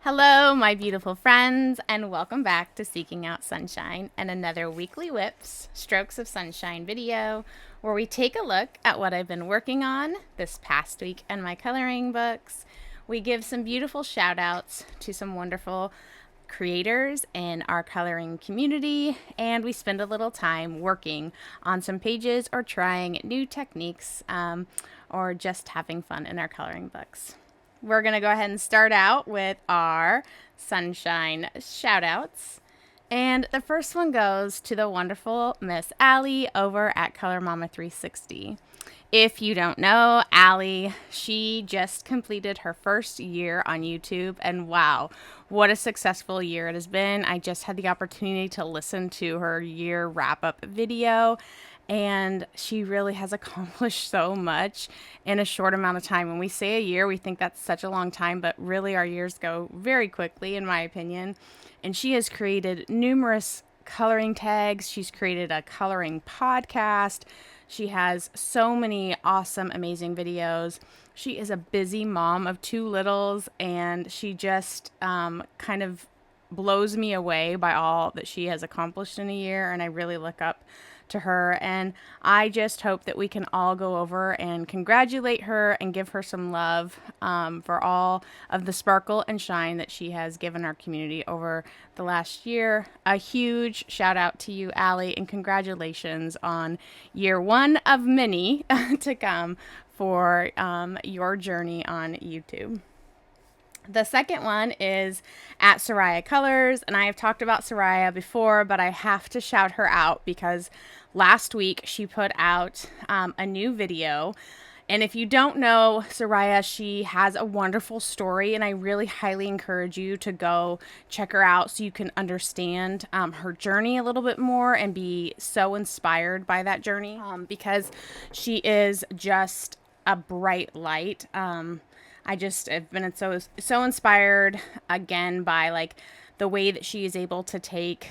Hello, my beautiful friends, and welcome back to Seeking Out Sunshine and another weekly Whips, Strokes of Sunshine video, where we take a look at what I've been working on this past week and my coloring books. We give some beautiful shout outs to some wonderful creators in our coloring community, and we spend a little time working on some pages or trying new techniques or just having fun in our coloring books. We're going to go ahead and start out with our sunshine shout outs. And the first one goes to the wonderful Miss Allie over at Color Mama 360. If you don't know, Allie, she just completed her first year on YouTube, and wow, what a successful year it has been. I just had the opportunity to listen to her year wrap-up video, and she really has accomplished so much in a short amount of time. When we say a year, we think that's such a long time, but really our years go very quickly, in my opinion. And she has created numerous coloring tags. She's created a coloring podcast. She has so many awesome, amazing videos. She is a busy mom of two littles, and she just kind of blows me away by all that she has accomplished in a year, and I really look up to her, and I just hope that we can all go over and congratulate her and give her some love for all of the sparkle and shine that she has given our community over the last year. A huge shout out to you, Allie, and congratulations on year one of many to come for your journey on YouTube. The second one is at Soraya Colors, and I have talked about Soraya before, but I have to shout her out because last week she put out a new video. And if you don't know Soraya, she has a wonderful story, and I really highly encourage you to go check her out so you can understand her journey a little bit more and be so inspired by that journey because she is just a bright light. I just have been so inspired again by like the way that she is able to take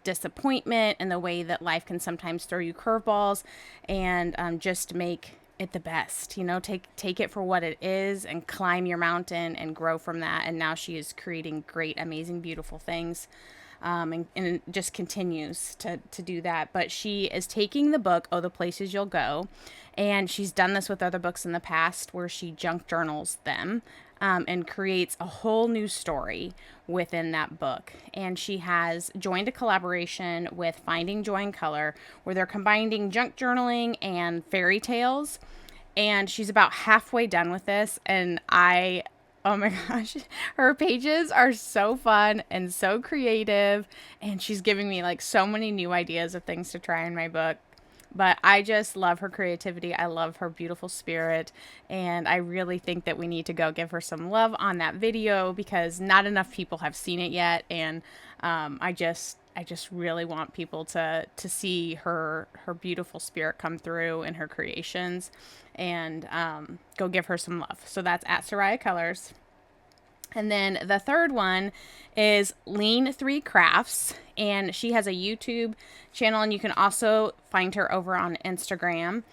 disappointment and the way that life can sometimes throw you curveballs and just make it the best, take it for what it is and climb your mountain and grow from that. And now she is creating great, amazing, beautiful things. And it just continues to do that. But she is taking the book, Oh, the Places You'll Go, and she's done this with other books in the past where she junk journals them and creates a whole new story within that book. And she has joined a collaboration with Finding Joy in Color where they're combining junk journaling and fairy tales. And she's about halfway done with this, and oh my gosh, her pages are so fun and so creative, and she's giving me like so many new ideas of things to try in my book. But I just love her creativity. I love her beautiful spirit, and I really think that we need to go give her some love on that video because not enough people have seen it yet, and I just really want people to see her beautiful spirit come through in her creations, and go give her some love. So that's at Soraya Colors. And then the third one is Lean 3 Crafts, and she has a YouTube channel, and you can also find her over on Instagram.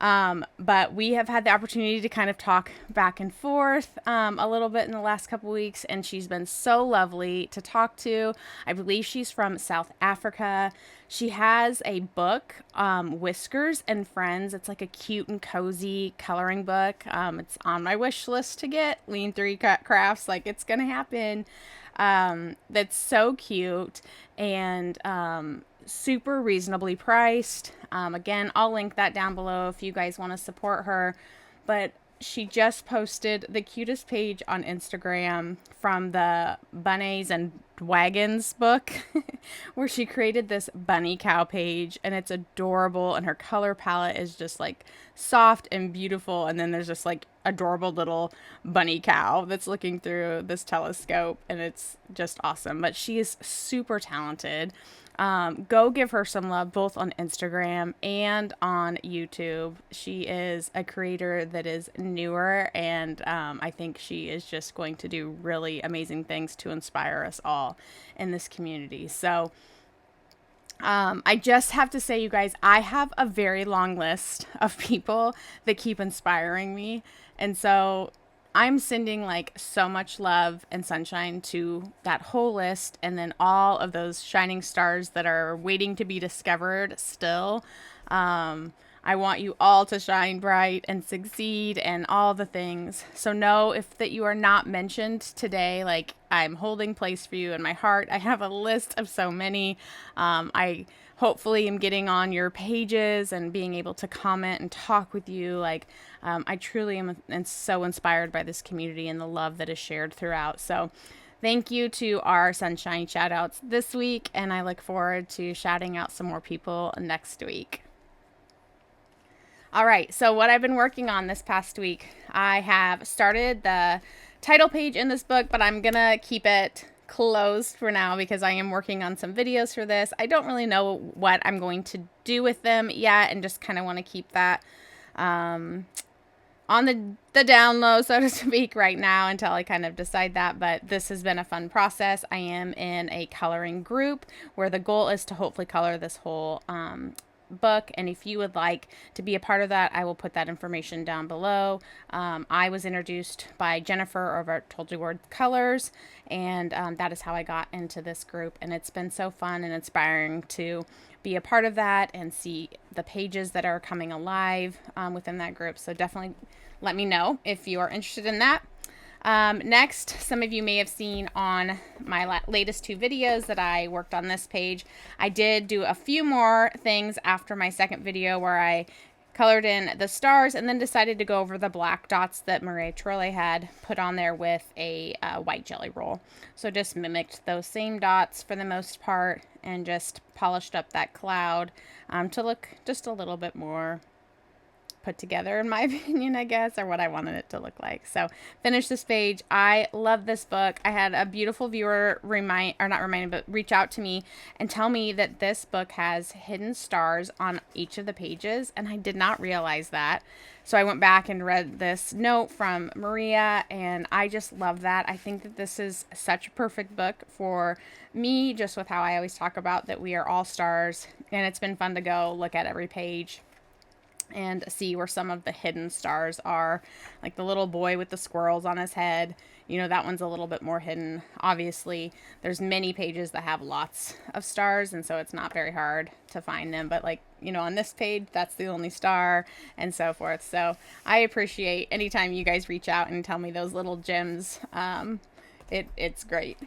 But we have had the opportunity to kind of talk back and forth a little bit in the last couple weeks, and she's been so lovely to talk to. I believe she's from South Africa. She has a book, Whiskers and Friends. It's like a cute and cozy coloring book. It's on my wish list to get. Lean 3 Crafts, like it's gonna happen. That's so cute and super reasonably priced. Again, I'll link that down below if you guys want to support her. But she just posted the cutest page on Instagram from the Bunnies and Wagons book where she created this bunny cow page, and it's adorable, and her color palette is just like soft and beautiful, and then there's just like adorable little bunny cow that's looking through this telescope, and it's just awesome. But she is super talented. Go give her some love both on Instagram and on YouTube. She is a creator that is newer, and I think she is just going to do really amazing things to inspire us all in this community. So I just have to say, you guys, I have a very long list of people that keep inspiring me. And so I'm sending like so much love and sunshine to that whole list, and then all of those shining stars that are waiting to be discovered still. I want you all to shine bright and succeed and all the things. So know if that you are not mentioned today, like I'm holding place for you in my heart. I have a list of so many. I hopefully am getting on your pages and being able to comment and talk with you. Like I truly am and so inspired by this community and the love that is shared throughout. So thank you to our sunshine shout outs this week, and I look forward to shouting out some more people next week. All right, so what I've been working on this past week, I have started the title page in this book, but I'm gonna keep it closed for now because I am working on some videos for this. I don't really know what I'm going to do with them yet, and just kind of want to keep that on the down low, so to speak, right now until I kind of decide that. But this has been a fun process. I am in a coloring group where the goal is to hopefully color this whole book, and if you would like to be a part of that, I will put that information down below. I was introduced by Jennifer over at Told You Word Colors, and that is how I got into this group, and it's been so fun and inspiring to be a part of that and see the pages that are coming alive within that group. So definitely let me know if you are interested in that. Next, some of you may have seen on my latest 2 videos that I worked on this page. I did do a few more things after my second video where I colored in the stars and then decided to go over the black dots that Maria Trolle had put on there with a white jelly roll. So just mimicked those same dots for the most part and just polished up that cloud to look just a little bit more put together, in my opinion, I guess, or what I wanted it to look like. So finish this page. I love this book. I had a beautiful viewer reach out to me and tell me that this book has hidden stars on each of the pages, and I did not realize that. So I went back and read this note from Maria, and I just love that. I think that this is such a perfect book for me, just with how I always talk about that we are all stars, and it's been fun to go look at every page and see where some of the hidden stars are, like the little boy with the squirrels on his head. You know, that one's a little bit more hidden. Obviously, there's many pages that have lots of stars, and so it's not very hard to find them. But like, you know, on this page, that's the only star, and so forth. So I appreciate anytime you guys reach out and tell me those little gems. It's great.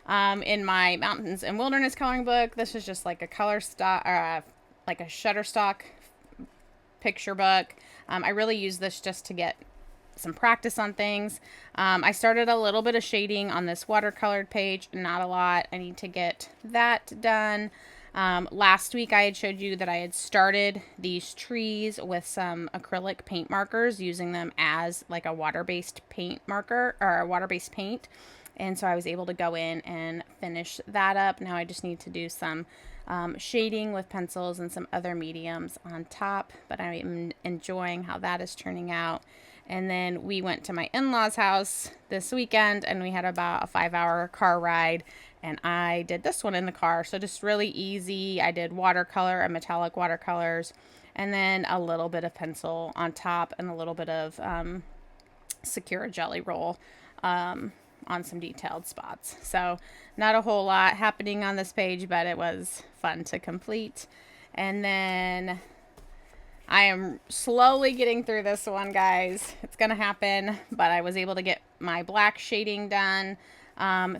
In my Mountains and Wilderness coloring book, this is just like a color stock, like a Shutterstock picture book. I really use this just to get some practice on things. I started a little bit of shading on this watercolored page, not a lot. I need to get that done. Last week I had showed you that I had started these trees with some acrylic paint markers, using them as like a water-based paint marker or a water-based paint. And so I was able to go in and finish that up. Now I just need to do some shading with pencils and some other mediums on top, but I am enjoying how that is turning out. And then we went to my in-laws' house this weekend, and we had about a 5-hour car ride, and I did this one in the car. So just really easy. I did watercolor and metallic watercolors, and then a little bit of pencil on top and a little bit of Sakura jelly roll on some detailed spots. So not a whole lot happening on this page, but it was fun to complete. And then I am slowly getting through this one, guys. It's gonna happen, but I was able to get my black shading done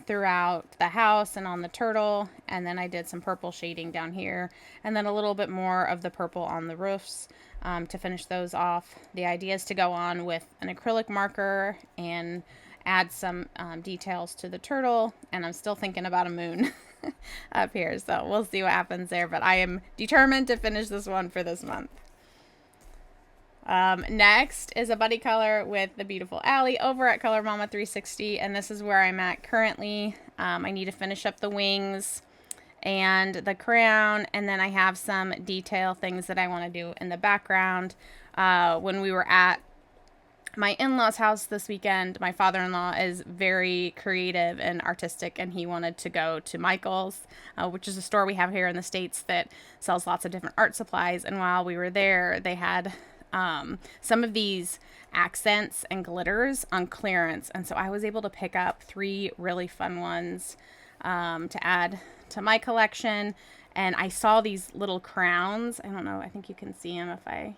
throughout the house and on the turtle, and then I did some purple shading down here, and then a little bit more of the purple on the roofs to finish those off. The idea is to go on with an acrylic marker and add some details to the turtle, and I'm still thinking about a moon up here, so we'll see what happens there, but I am determined to finish this one for this month. Next is a buddy color with the beautiful Allie over at Color Mama 360, and this is where I'm at currently. I need to finish up the wings and the crayon, and then I have some detail things that I want to do in the background. When we were at my in-laws' house this weekend, my father-in-law is very creative and artistic, and he wanted to go to Michael's, which is a store we have here in the States that sells lots of different art supplies. And while we were there, they had some of these accents and glitters on clearance. And so I was able to pick up 3 really fun ones to add to my collection. And I saw these little crowns. I don't know. I think you can see them if I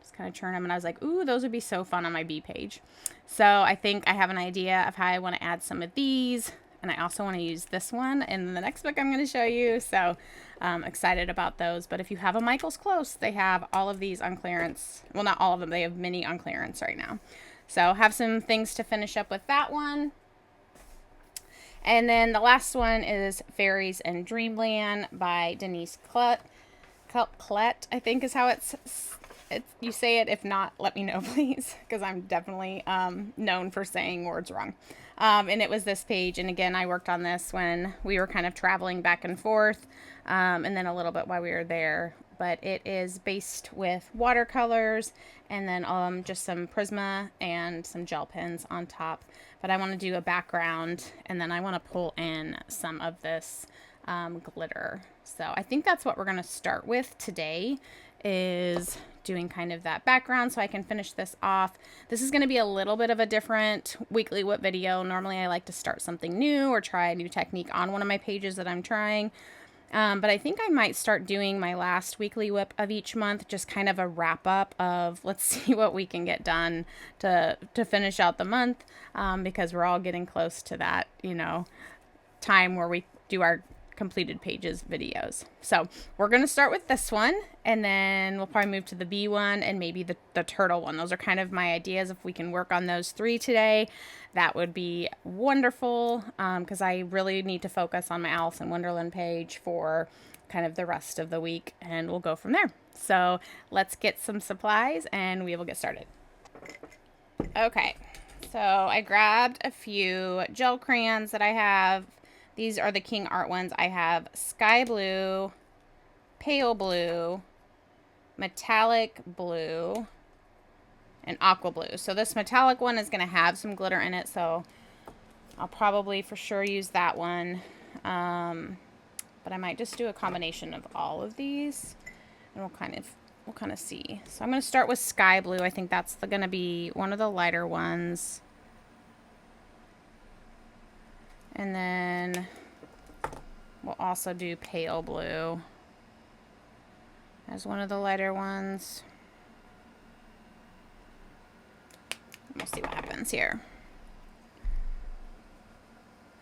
just kind of turn them. And I was like, ooh, those would be so fun on my B page. So I think I have an idea of how I want to add some of these. And I also want to use this one in the next book I'm going to show you. So excited about those. But if you have a Michael's Close, they have all of these on clearance. Well, not all of them. They have many on clearance right now. So have some things to finish up with that one. And then the last one is Fairies and Dreamland by Denyse Klette. Klette, I think is how you say it. If not, let me know, please, because I'm definitely known for saying words wrong. And it was this page. And again, I worked on this when we were kind of traveling back and forth, and then a little bit while we were there. But it is based with watercolors and then just some Prisma and some gel pens on top. But I want to do a background, and then I want to pull in some of this glitter. So I think that's what we're going to start with today, is doing kind of that background so I can finish this off. This is going to be a little bit of a different weekly whip video. Normally I like to start something new or try a new technique on one of my pages that I'm trying. But I think I might start doing my last weekly whip of each month, just kind of a wrap up of let's see what we can get done to finish out the month, because we're all getting close to that, time where we do our completed pages videos. So we're going to start with this one, and then we'll probably move to the bee one and maybe the turtle one. Those are kind of my ideas. If we can work on those 3 today, that would be wonderful, because I really need to focus on my Alice in Wonderland page for kind of the rest of the week, and we'll go from there. So let's get some supplies and we will get started. Okay, so I grabbed a few gel crayons that I have. These are the King Art ones. I have sky blue, pale blue, metallic blue, and aqua blue. So this metallic one is going to have some glitter in it, so I'll probably for sure use that one. But I might just do a combination of all of these, and we'll kind of see. So I'm going to start with sky blue. I think that's going to be one of the lighter ones. And then we'll also do pale blue as one of the lighter ones. We'll see what happens here.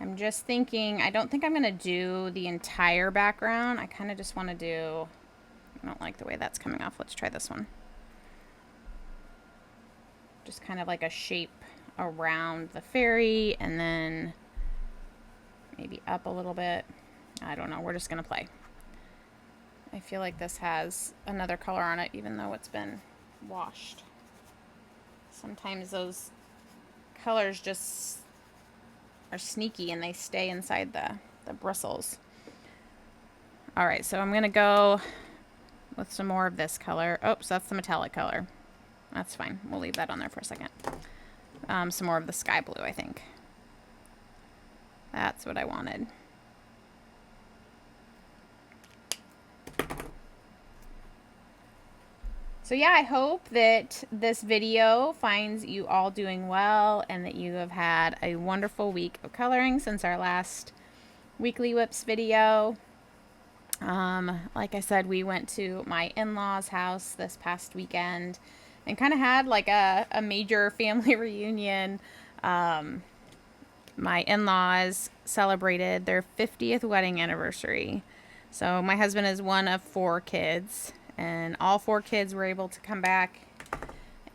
I'm just thinking, I don't think I'm going to do the entire background. I kind of just want to do, I don't like the way that's coming off. Let's try this one. Just kind of like a shape around the fairy, and then maybe up a little bit. I don't know. We're just going to play. I feel like this has another color on it, even though it's been washed. Sometimes those colors just are sneaky and they stay inside the bristles. All right, so I'm going to go with some more of this color. Oops, that's the metallic color. That's fine. We'll leave that on there for a second. Some more of the sky blue, I think. That's what I wanted. So yeah, I hope that this video finds you all doing well and that you have had a wonderful week of coloring since our last weekly whips video. Like I said, we went to my in-laws' house this past weekend and kind of had like a major family reunion. My in-laws celebrated their 50th wedding anniversary. So my husband is one of 4 kids, and all 4 kids were able to come back.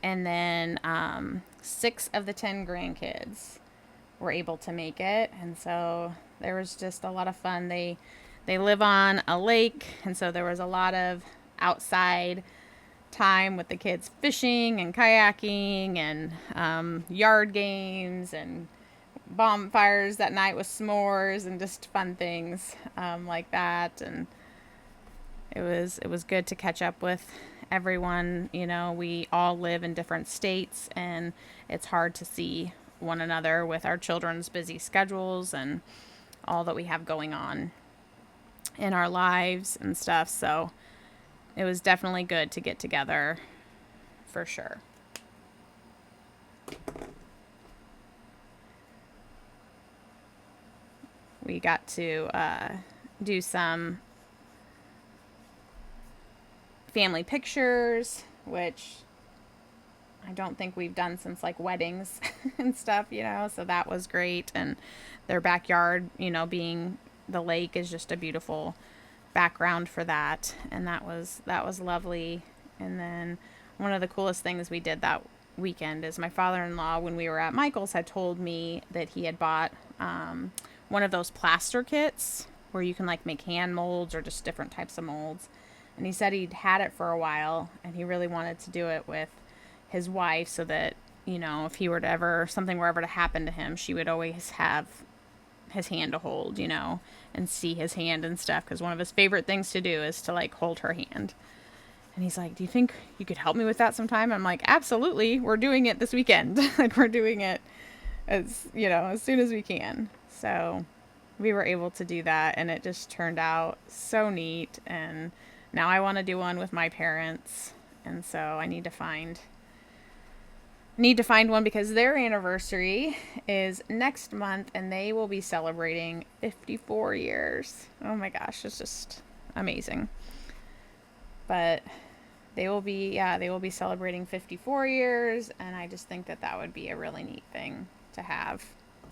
And then 6 of the 10 grandkids were able to make it. And so there was just a lot of fun. They live on a lake, and so there was a lot of outside time with the kids fishing and kayaking and yard games and bonfires that night with s'mores and just fun things like that. And it was good to catch up with everyone. You know, we all live in different states, and it's hard to see one another with our children's busy schedules and all that we have going on in our lives and stuff. So it was definitely good to get together for sure. We got to do some family pictures, which I don't think we've done since like weddings and stuff, you know, so that was great. And their backyard, you know, being the lake is just a beautiful background for that. And that was lovely. And then one of the coolest things we did that weekend is my father-in-law, when we were at Michael's, had told me that he had bought one of those plaster kits where you can like make hand molds or just different types of molds. And he said he'd had it for a while and he really wanted to do it with his wife so that, you know, if he were to ever, something were ever to happen to him, she would always have his hand to hold, you know, and see his hand and stuff. Because one of his favorite things to do is to like hold her hand. And he's like, do you think you could help me with that sometime? I'm like, absolutely. We're doing it this weekend. Like, we're doing it as, you know, as soon as we can. So we were able to do that, and it just turned out so neat. And now I want to do one with my parents. And so I need to find one because their anniversary is next month and they will be celebrating 54 years. Oh my gosh, it's just amazing. But they will be celebrating 54 years, and I just think that would be a really neat thing to have.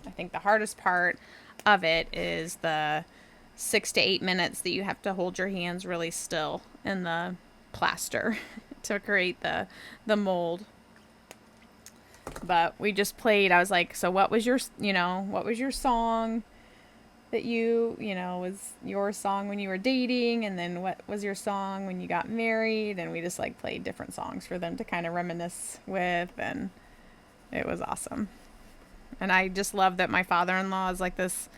I think the hardest part of it is the 6 to 8 minutes that you have to hold your hands really still in the plaster to create the mold. But we just played. I was like, so what was your song that you know, was your song when you were dating? And then what was your song when you got married? And we just like played different songs for them to kind of reminisce with. And it was awesome. And I just love that my father-in-law is like this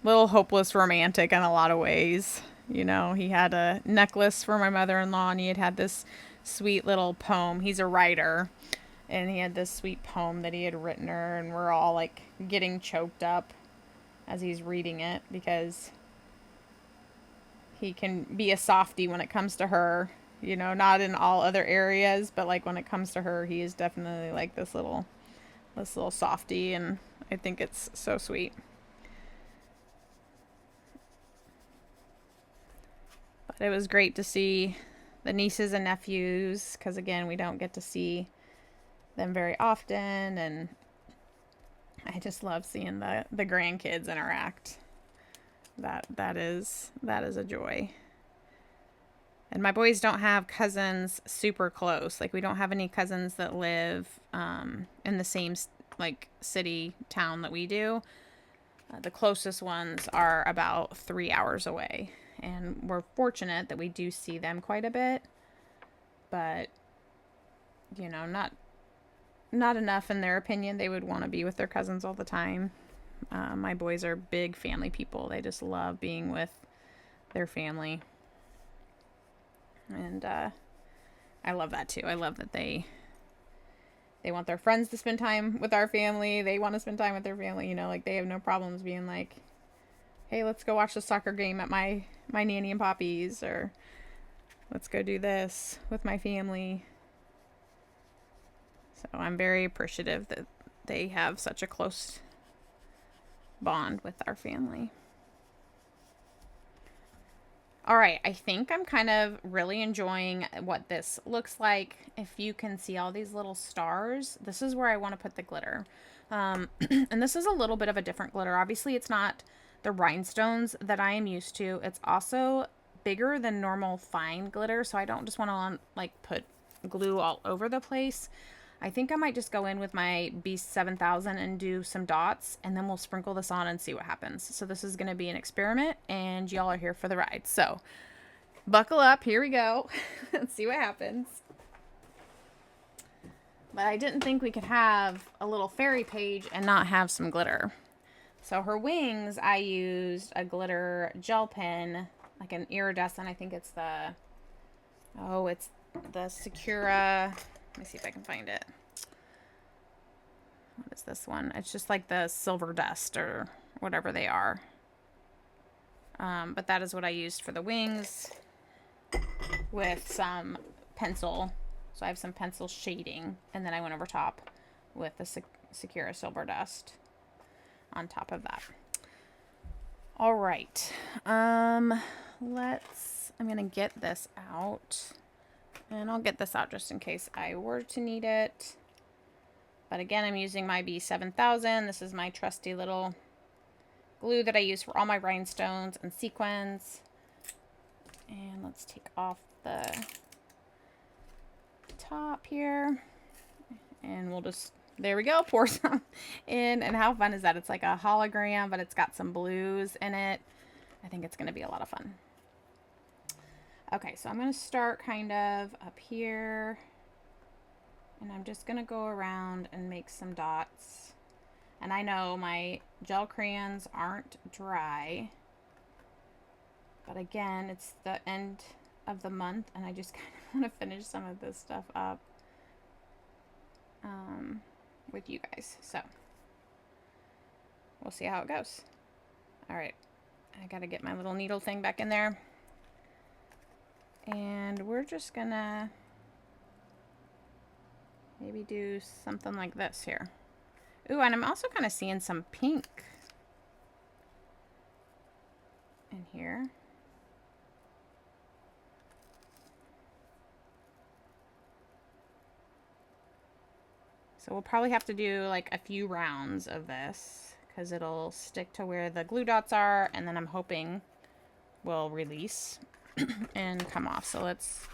little hopeless romantic in a lot of ways. You know, he had a necklace for my mother-in-law, and he had this sweet little poem. He's a writer. And he had this sweet poem that he had written her, and we're all like getting choked up as he's reading it because he can be a softie when it comes to her, you know, not in all other areas, but like when it comes to her, he is definitely like this little softie, and I think it's so sweet. But it was great to see the nieces and nephews because, again, we don't get to see them very often, and I just love seeing the grandkids interact. That is a joy. And my boys don't have cousins super close. Like, we don't have any cousins that live in the same like city town that we do. The closest ones are about 3 hours away, and we're fortunate that we do see them quite a bit, but you know, not enough in their opinion. They would want to be with their cousins all the time. My boys are big family people. They just love being with their family. And I love that too. I love that they want their friends to spend time with our family. They want to spend time with their family. You know, like they have no problems being like, hey, let's go watch the soccer game at my nanny and poppy's, or let's go do this with my family. So I'm very appreciative that they have such a close bond with our family. All right, I think I'm kind of really enjoying what this looks like. If you can see all these little stars, this is where I want to put the glitter. And this is a little bit of a different glitter. Obviously, it's not the rhinestones that I am used to. It's also bigger than normal fine glitter, so I don't just want to like put glue all over the place. I think I might just go in with my Beast 7000 and do some dots, and then we'll sprinkle this on and see what happens. So this is going to be an experiment, and y'all are here for the ride. So buckle up. Here we go. Let's see what happens. But I didn't think we could have a little fairy page and not have some glitter. So her wings, I used a glitter gel pen, like an iridescent. I think it's it's the Sakura. Let me see if I can find it. What is this one? It's just like the silver dust or whatever they are. But that is what I used for the wings with some pencil So I have some pencil shading, and then I went over top with the Sakura Silver Dust on top of that. All right. I'm gonna get this out, and I'll get this out just in case I were to need it. But again, I'm using my B7000. This is my trusty little glue that I use for all my rhinestones and sequins. And let's take off the top here, and we'll just, there we go, pour some in. And how fun is that? It's like a hologram, but it's got some blues in it. I think it's going to be a lot of fun. Okay, so I'm going to start kind of up here, and I'm just going to go around and make some dots. And I know my gel crayons aren't dry, but again, it's the end of the month, and I just kind of want to finish some of this stuff up with you guys. So we'll see how it goes. All right, I got to get my little needle thing back in there. And we're just gonna maybe do something like this here. Ooh, and I'm also kind of seeing some pink in here. So we'll probably have to do like a few rounds of this because it'll stick to where the glue dots are, and then I'm hoping will release and come off. So let's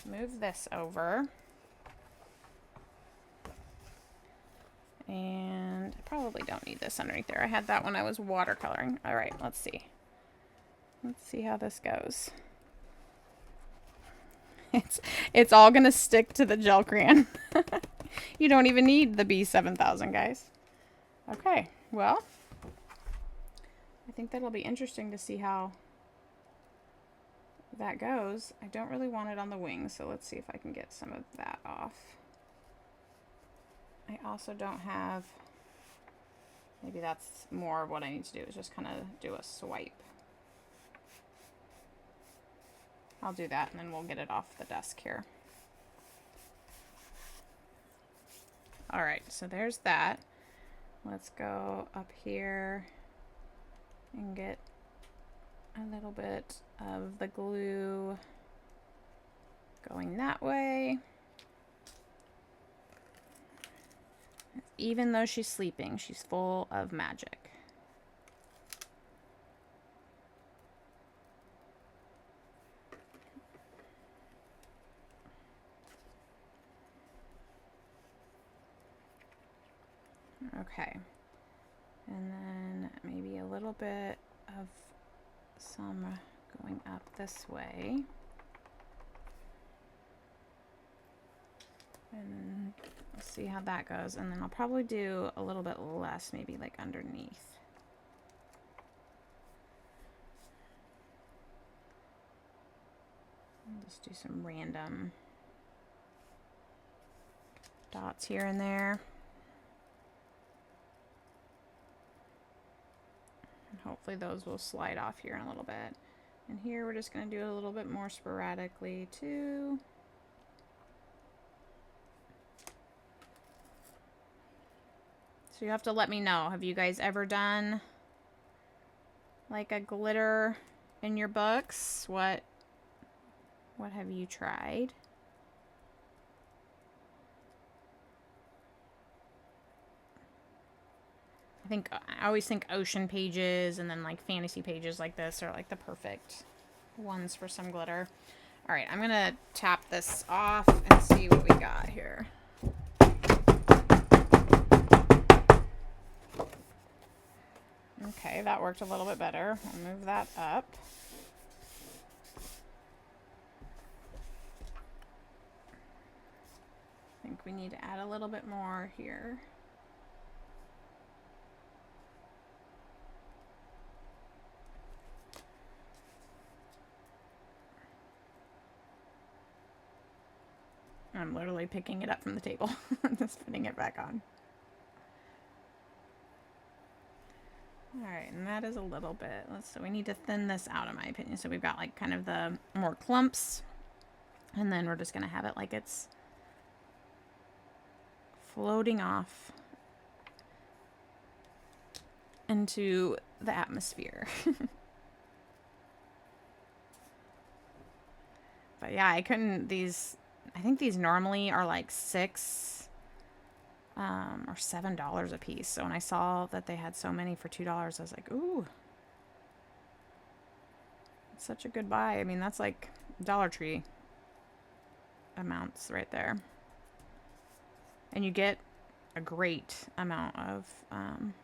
move this over. And I probably don't need this underneath there. I had that when I was watercoloring. All right, let's see. Let's see how this goes. It's all gonna stick to the gel crayon. You don't even need the B7000, guys. Okay, well, I think that'll be interesting to see how that goes. I don't really want it on the wings, so let's see if I can get some of that off. I also don't have, maybe that's more of what I need to do, is just kind of do a swipe. I'll do that, and then we'll get it off the desk here. All right, so there's that. Let's go up here and get a little bit of the glue going that way. Even though she's sleeping, she's full of magic. Okay, and then maybe a little bit of some going up this way. And we'll see how that goes. And then I'll probably do a little bit less, maybe like underneath. I'll just do some random dots here and there. Hopefully those will slide off here in a little bit. And here we're just going to do a little bit more sporadically too. So you have to let me know. Have you guys ever done like a glitter in your books? What have you tried? I always think ocean pages and then like fantasy pages like this are like the perfect ones for some glitter. All right, I'm gonna tap this off and see what we got here. Okay, that worked a little bit better. I'll move that up. I think we need to add a little bit more here. I'm literally picking it up from the table and just putting it back on. Alright, and that is a little bit. So we need to thin this out in my opinion. So we've got like kind of the more clumps, and then we're just going to have it like it's floating off into the atmosphere. But yeah, I couldn't, I think these normally are like $6 or $7 a piece. So when I saw that they had so many for $2, I was like, ooh, it's such a good buy. I mean, that's like Dollar Tree amounts right there. And you get a great amount of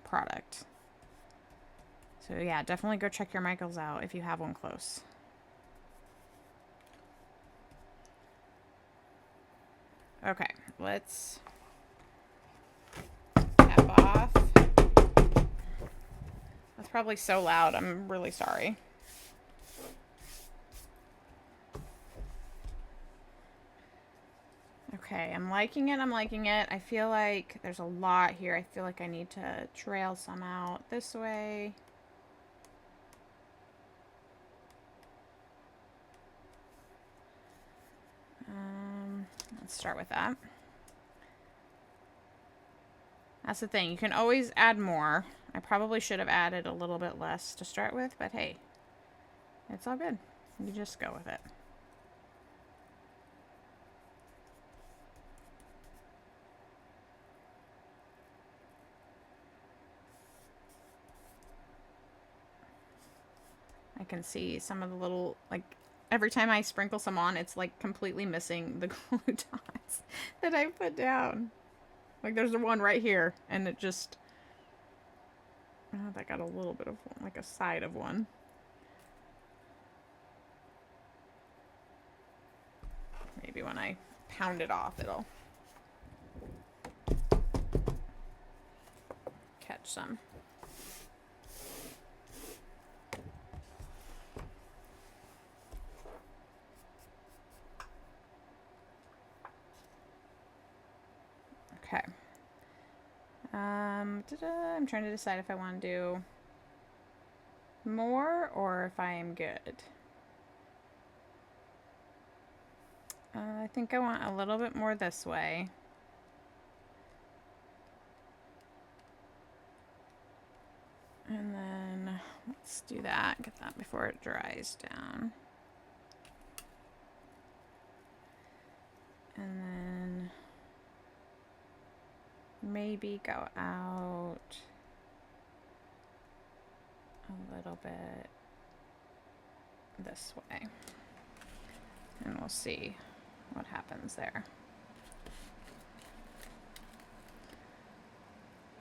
product. So yeah, definitely go check your Michaels out if you have one close. Okay, let's cap off. That's probably so loud. I'm really sorry. Okay, I'm liking it. I'm liking it. I feel like there's a lot here. I feel like I need to trail some out this way. Let's start with that. That's the thing. You can always add more. I probably should have added a little bit less to start with, but hey, it's all good. You just go with it. I can see some of the little, like, every time I sprinkle some on, it's like completely missing the glue dots that I put down. Like there's one right here, and it just, oh, that got a little bit of like a side of one. Maybe when I pound it off, it'll catch some. Okay. I'm trying to decide if I want to do more or if I am good. I think I want a little bit more this way. And then let's do that. Get that before it dries down. And then maybe go out a little bit this way. And we'll see what happens there.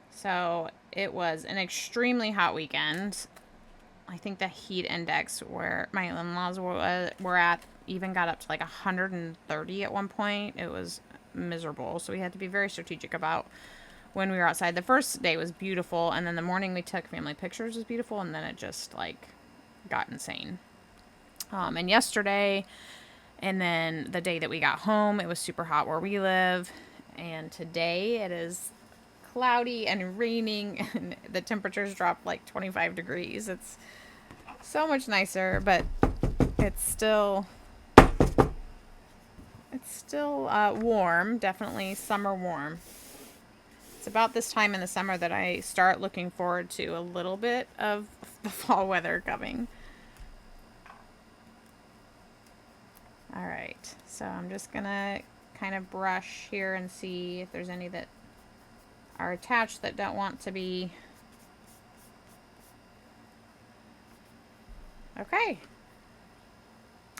So it was an extremely hot weekend. I think the heat index where my in-laws were at even got up to like 130 at one point. It was miserable. So we had to be very strategic about when we were outside. The first day was beautiful, and then the morning we took family pictures was beautiful, and then it just like got insane. And yesterday, and then the day that we got home, it was super hot where we live. And today it is cloudy and raining, and the temperatures dropped like 25 degrees. It's so much nicer, but it's still warm, definitely summer warm. It's about this time in the summer that I start looking forward to a little bit of the fall weather coming. All right, so I'm just gonna kind of brush here and see if there's any that are attached that don't want to be. Okay,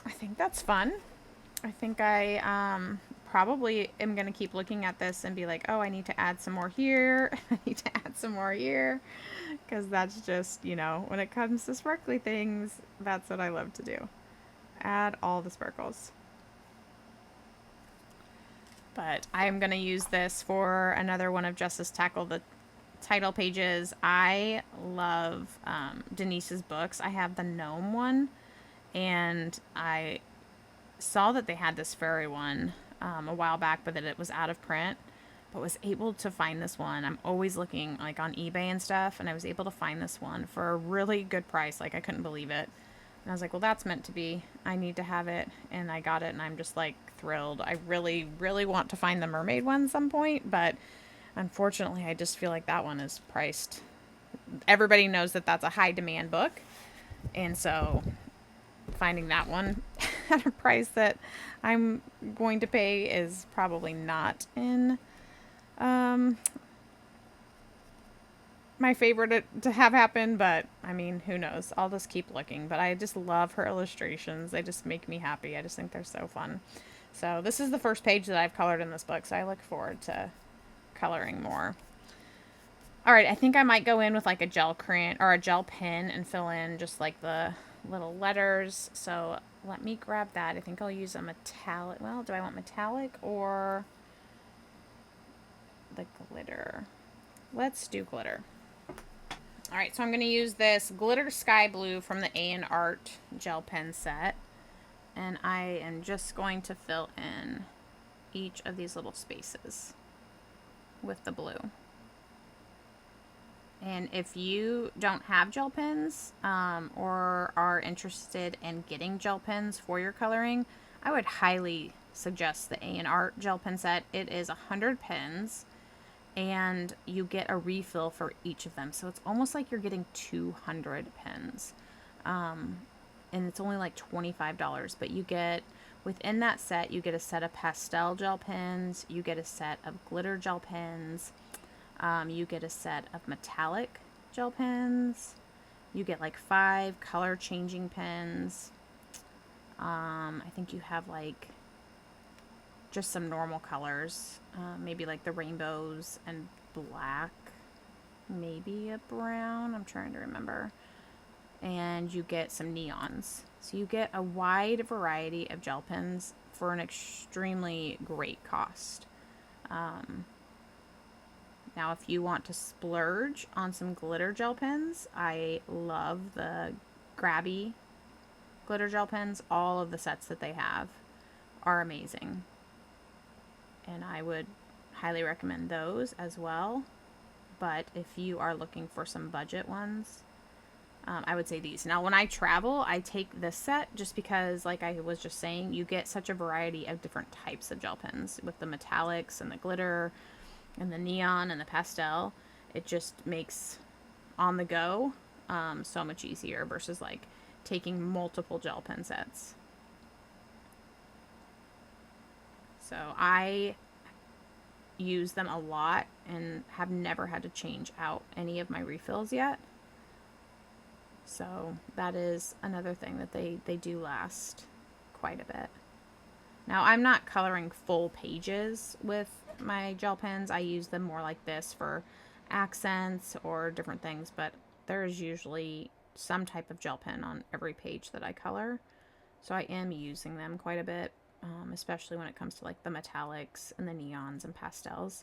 I think that's fun. I think I probably am going to keep looking at this and be like, oh, I need to add some more here. I need to add some more here. Because that's just, you know, when it comes to sparkly things, that's what I love to do. Add all the sparkles. But I am going to use this for another one of Justice Tackle, the title pages. I love Denyse's books. I have the gnome one, and I saw that they had this fairy one a while back, but that it was out of print, but was able to find this one. I'm always looking like on eBay and stuff, and I was able to find this one for a really good price. Like, I couldn't believe it. And I was like, well, that's meant to be. I need to have it. And I got it, and I'm just like thrilled. I really, really want to find the mermaid one some point, but unfortunately, I just feel like that one is priced. Everybody knows that that's a high demand book. And so finding that one at a price that I'm going to pay is probably not in um, my favorite to have happen, but I mean, who knows? I'll just keep looking. But I just love her illustrations. They just make me happy. I just think they're so fun. So this is the first page that I've colored in this book, so I look forward to coloring more. All right, I think I might go in with like a gel crayon or a gel pen and fill in just like the little letters. So let me grab that. I think I'll use a metallic. Well, do I want metallic or the glitter? Let's do glitter. All right, so I'm going to use this glitter sky blue from the A&Art gel pen set. And I am just going to fill in each of these little spaces with the blue. And if you don't have gel pens or are interested in getting gel pens for your coloring, I would highly suggest the A&Art gel pen set. It is 100 pens. And you get a refill for each of them. So it's almost like you're getting 200 pens. And it's only like $25. But you get, within that set, you get a set of pastel gel pens. You get a set of glitter gel pens. You get a set of metallic gel pens. You get like 5 color changing pens. I think you have like just some normal colors, maybe like the rainbows and black, maybe a brown, I'm trying to remember, and you get some neons. So you get a wide variety of gel pens for an extremely great cost. Now if you want to splurge on some glitter gel pens, I love the Grabby glitter gel pens. All of the sets that they have are amazing. And I would highly recommend those as well. But if you are looking for some budget ones, I would say these. Now, when I travel, I take this set just because, like I was just saying, you get such a variety of different types of gel pens with the metallics and the glitter and the neon and the pastel. It just makes on the go so much easier versus like taking multiple gel pen sets. So I use them a lot and have never had to change out any of my refills yet. So that is another thing that they do last quite a bit. Now I'm not coloring full pages with my gel pens. I use them more like this for accents or different things, but there is usually some type of gel pen on every page that I color. So I am using them quite a bit. Especially when it comes to like the metallics and the neons and pastels.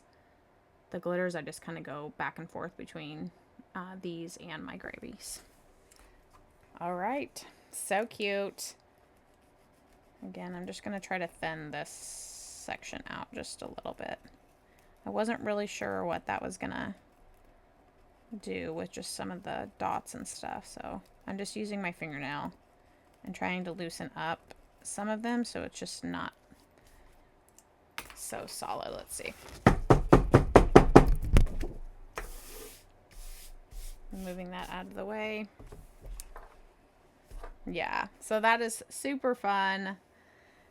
The glitters, I just kind of go back and forth between these and my Gravies. All right, so cute. Again, I'm just going to try to thin this section out just a little bit. I wasn't really sure what that was going to do with just some of the dots and stuff, so I'm just using my fingernail and trying to loosen up some of them so it's just not so solid. Let's see. Moving that out of the way. Yeah, so that is super fun.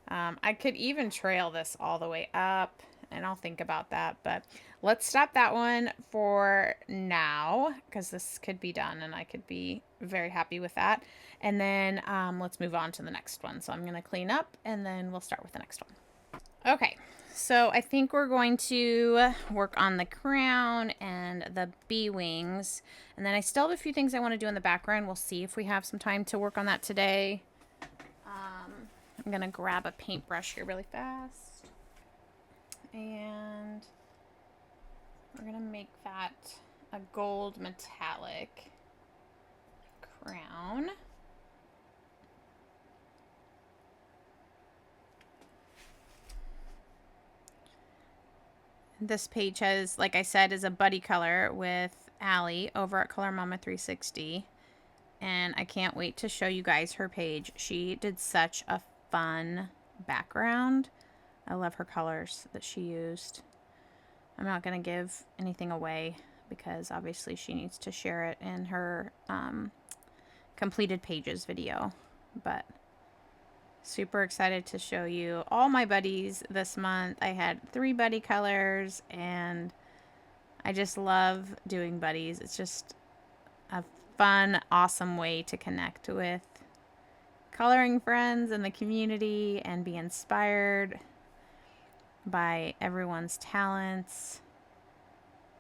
I could even trail this all the way up, and I'll think about that, but let's stop that one for now because this could be done and I could be very happy with that. And then let's move on to the next one. So I'm going to clean up and then we'll start with the next one. Okay, so I think we're going to work on the crown and the bee wings. And then I still have a few things I want to do in the background. We'll see if we have some time to work on that today. I'm going to grab a paintbrush here really fast. And we're going to make that a gold metallic crown. This page has, like I said, is a buddy color with Allie over at Color Mama 360. and I can't wait to show you guys her page. She did such a fun background. I love her colors that she used. I'm not going to give anything away because obviously she needs to share it in her completed pages video, but super excited to show you all my buddies this month. I had 3 buddy colors, and I just love doing buddies. It's just a fun, awesome way to connect with coloring friends in the community and be inspired by everyone's talents.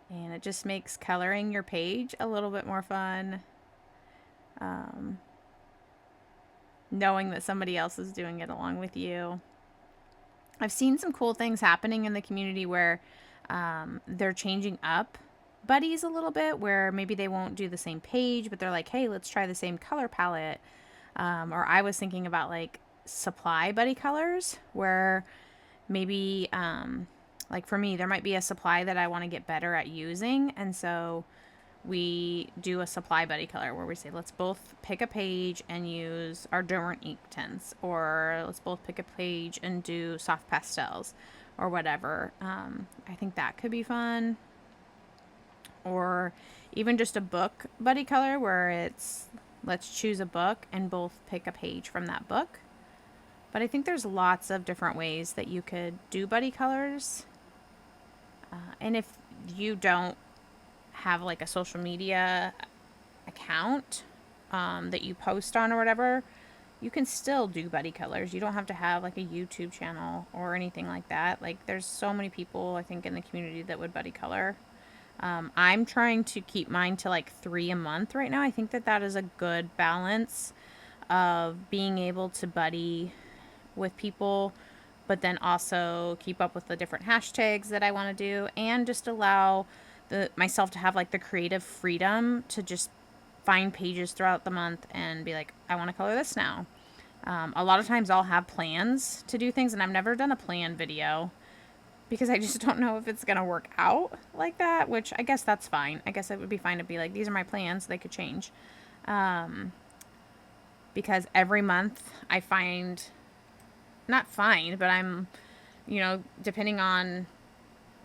And it just makes coloring your page a little bit more fun. Knowing that somebody else is doing it along with you. I've seen some cool things happening in the community where they're changing up buddies a little bit, where maybe they won't do the same page, but they're like, hey, let's try the same color palette. Or I was thinking about like supply buddy colors, where maybe like for me, there might be a supply that I want to get better at using, and so we do a supply buddy color where we say, let's both pick a page and use our different ink tints, or let's both pick a page and do soft pastels or whatever. I think that could be fun. Or even just a book buddy color where it's, let's choose a book and both pick a page from that book. But I think there's lots of different ways that you could do buddy colors. And if you don't have like a social media account that you post on or whatever, you can still do buddy colors. You don't have to have like a YouTube channel or anything like that. Like there's so many people I think in the community that would buddy color. I'm trying to keep mine to like 3 a month right now. I think that that is a good balance of being able to buddy with people, but then also keep up with the different hashtags that I want to do, and just allow myself to have like the creative freedom to just find pages throughout the month and be like, I want to color this now. A lot of times I'll have plans to do things, and I've never done a plan video because I just don't know if it's going to work out like that, which I guess that's fine. I guess it would be fine to be like, these are my plans. They could change. Because every month I but I'm, depending on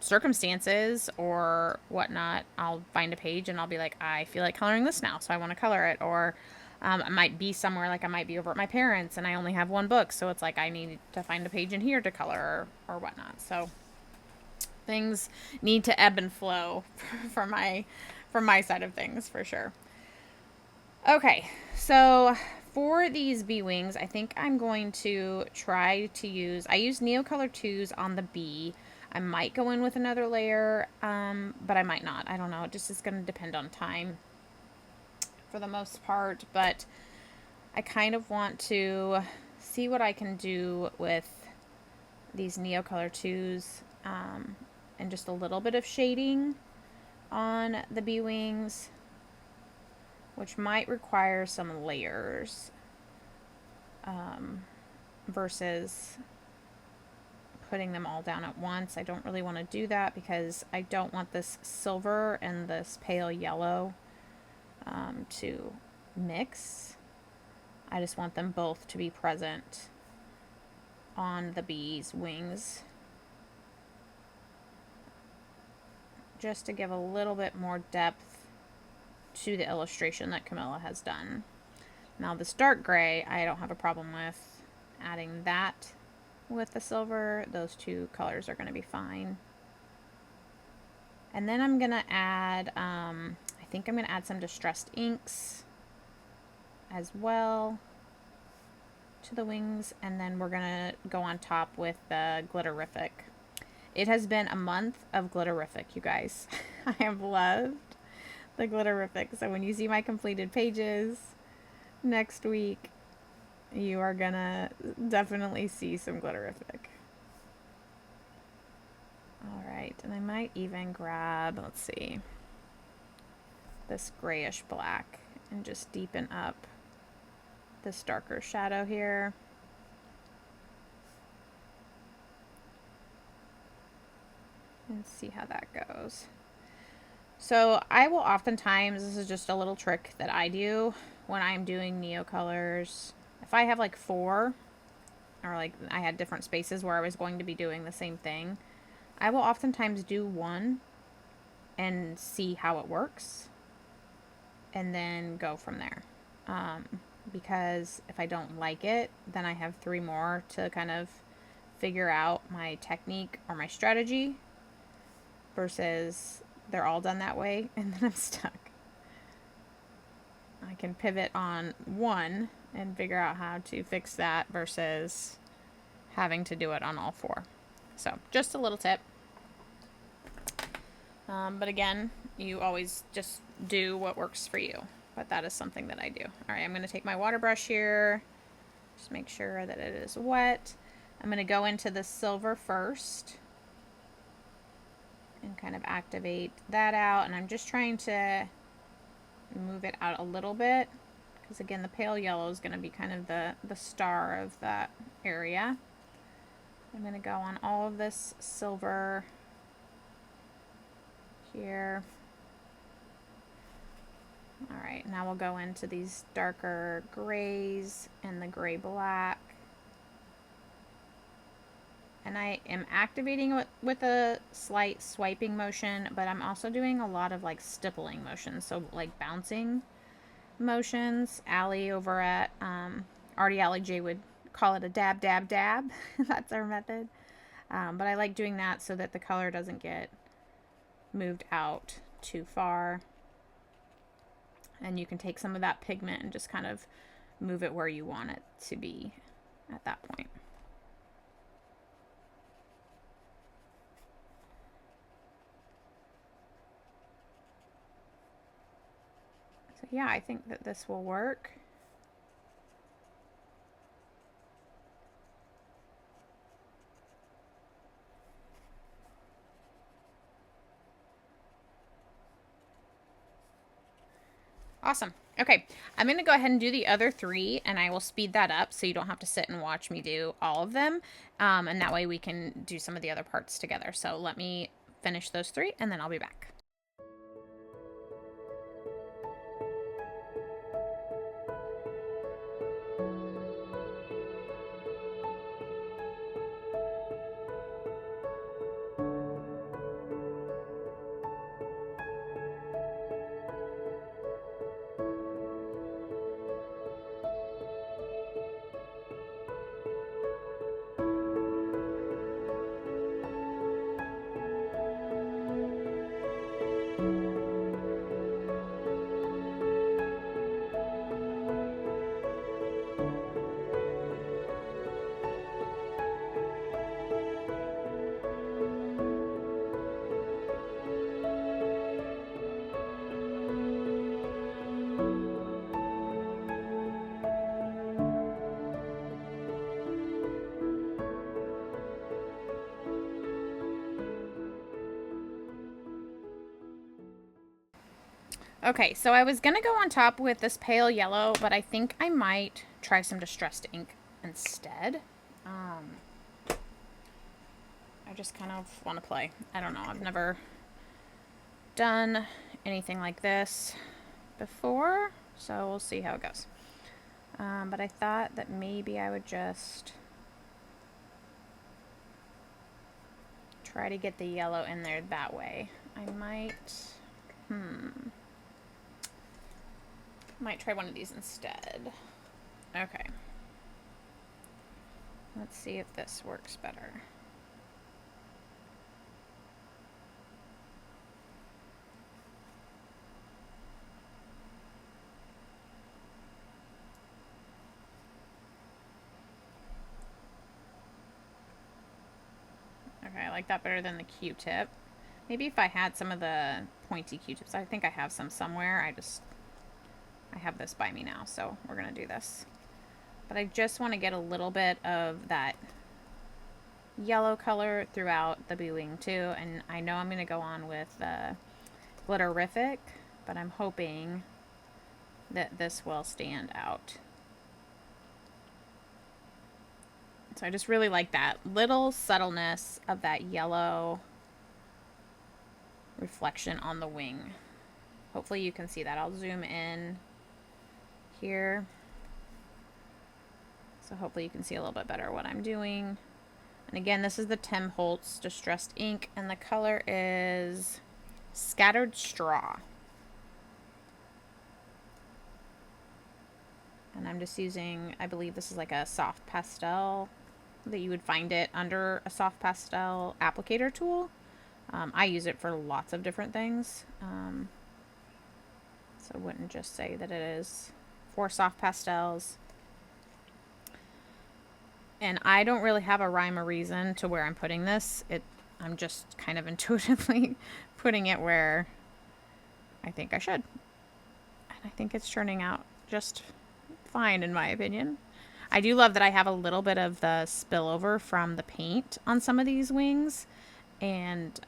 circumstances or whatnot, I'll find a page and I'll be like, I feel like coloring this now, so I want to color it. Or I might be somewhere, like I might be over at my parents and I only have one book, so it's like I need to find a page in here to color or whatnot. So things need to ebb and flow from my side of things, for sure. Okay, so for these bee wings, I think I'm going to try to I use Neocolor 2s on the bee. I might go in with another layer, but I might not. I don't know. It just is going to depend on time for the most part, but I kind of want to see what I can do with these Neocolor 2s, and just a little bit of shading on the bee wings, which might require some layers, versus putting them all down at once. I don't really want to do that because I don't want this silver and this pale yellow to mix. I just want them both to be present on the bee's wings, just to give a little bit more depth to the illustration that Camilla has done. Now this dark gray, I don't have a problem with adding that with the silver. Those two colors are going to be fine. And then I'm going to add, I think I'm going to add some distressed inks as well to the wings. And then we're going to go on top with the Glitterific. It has been a month of Glitterific, you guys. I have loved the Glitterific. So when you see my completed pages next week, you are gonna definitely see some Glitterific. Alright, and I might even grab, let's see, this grayish black and just deepen up this darker shadow here. And see how that goes. So I will oftentimes, this is just a little trick that I do when I'm doing Neo colors. If I have like 4, or like I had different spaces where I was going to be doing the same thing, I will oftentimes do 1 and see how it works, and then go from there. Because if I don't like it, then I have 3 more to kind of figure out my technique or my strategy, versus they're all done that way and then I'm stuck. I can pivot on 1 and figure out how to fix that versus having to do it on all 4. So just a little tip. But again, you always just do what works for you. But that is something that I do. All right, I'm going to take my water brush here. Just make sure that it is wet. I'm going to go into the silver first and kind of activate that out. And I'm just trying to move it out a little bit, because again, the pale yellow is going to be kind of the star of that area. I'm going to go on all of this silver here. All right, now we'll go into these darker grays and the gray black. And I am activating it with a slight swiping motion, but I'm also doing a lot of like stippling motions, so like bouncing motions. Allie over at Artie Allie J would call it a dab, dab, dab. That's our method. But I like doing that so that the color doesn't get moved out too far. And you can take some of that pigment and just kind of move it where you want it to be at that point. So yeah, I think that this will work. Awesome. Okay, I'm going to go ahead and do the other 3, and I will speed that up so you don't have to sit and watch me do all of them. And that way we can do some of the other parts together. So let me finish those 3, and then I'll be back. Okay, so I was going to go on top with this pale yellow, but I think I might try some distressed ink instead. I just kind of want to play. I don't know. I've never done anything like this before, so we'll see how it goes. But I thought that maybe I would just try to get the yellow in there that way. I might try one of these instead. Okay. Let's see if this works better. Okay, I like that better than the Q-tip. Maybe if I had some of the pointy Q-tips. I think I have some somewhere. I have this by me now, so we're going to do this. But I just want to get a little bit of that yellow color throughout the bee wing too. And I know I'm going to go on with Glitterific, but I'm hoping that this will stand out. So I just really like that little subtleness of that yellow reflection on the wing. Hopefully you can see that. I'll zoom in here. So hopefully you can see a little bit better what I'm doing. And again, this is the Tim Holtz Distressed Ink, and the color is Scattered Straw. And I'm just using, I believe this is like a soft pastel, that you would find it under a soft pastel applicator tool. I use it for lots of different things. So I wouldn't just say that it is for soft pastels. And I don't really have a rhyme or reason to where I'm putting this. I'm just kind of intuitively putting it where I think I should. And I think it's turning out just fine in my opinion. I do love that I have a little bit of the spillover from the paint on some of these wings. And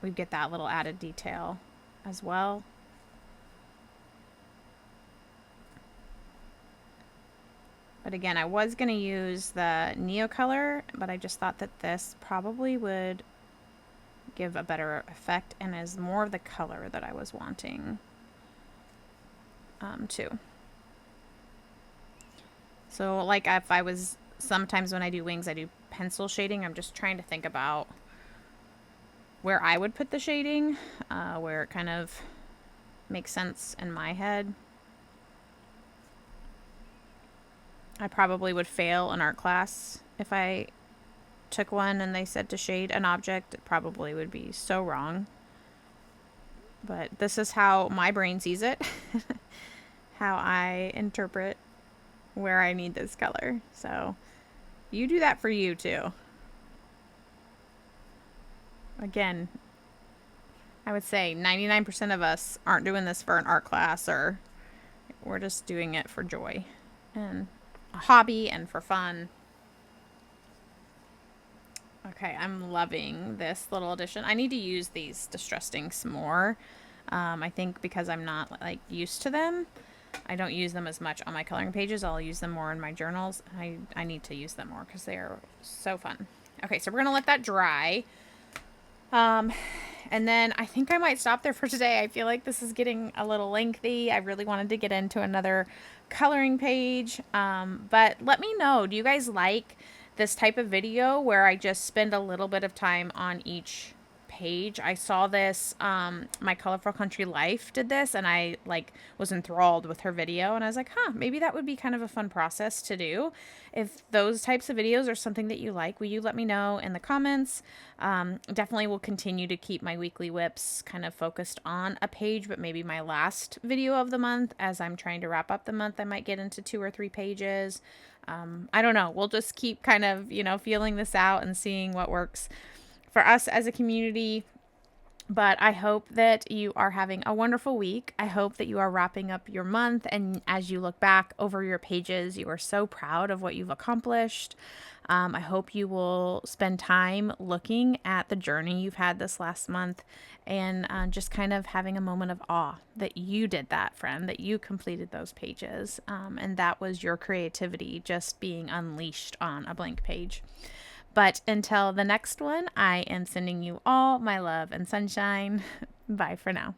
we get that little added detail as well. But again, I was going to use the Neo color, but I just thought that this probably would give a better effect and is more of the color that I was wanting too. So like if I was, sometimes when I do wings, I do pencil shading. I'm just trying to think about where I would put the shading, where it kind of makes sense in my head. I probably would fail an art class if I took one and they said to shade an object. It probably would be so wrong. But this is how my brain sees it. How I interpret where I need this color. So you do that for you too. Again, I would say 99% of us aren't doing this for an art class, or we're just doing it for joy and a hobby and for fun. Okay, I'm loving this little addition. I need to use these distress inks more. I think because I'm not like used to them. I don't use them as much on my coloring pages. I'll use them more in my journals. I need to use them more because they are so fun. Okay, so we're gonna let that dry. And then I think I might stop there for today. I feel like this is getting a little lengthy. I really wanted to get into another coloring page. But let me know, do you guys like this type of video where I just spend a little bit of time on each page? I saw this, My Colorful Country Life did this, and I like was enthralled with her video, and I was like, maybe that would be kind of a fun process to do. If those types of videos are something that you like, will you let me know in the comments? Definitely will continue to keep my weekly whips kind of focused on a page, but maybe my last video of the month, as I'm trying to wrap up the month, I might get into 2 or 3 pages. I don't know. We'll just keep kind of, feeling this out and seeing what works for us as a community. But I hope that you are having a wonderful week. I hope that you are wrapping up your month, and as you look back over your pages, you are so proud of what you've accomplished. I hope you will spend time looking at the journey you've had this last month, and just kind of having a moment of awe that you did that, friend, that you completed those pages, and that was your creativity just being unleashed on a blank page. But until the next one, I am sending you all my love and sunshine. Bye for now.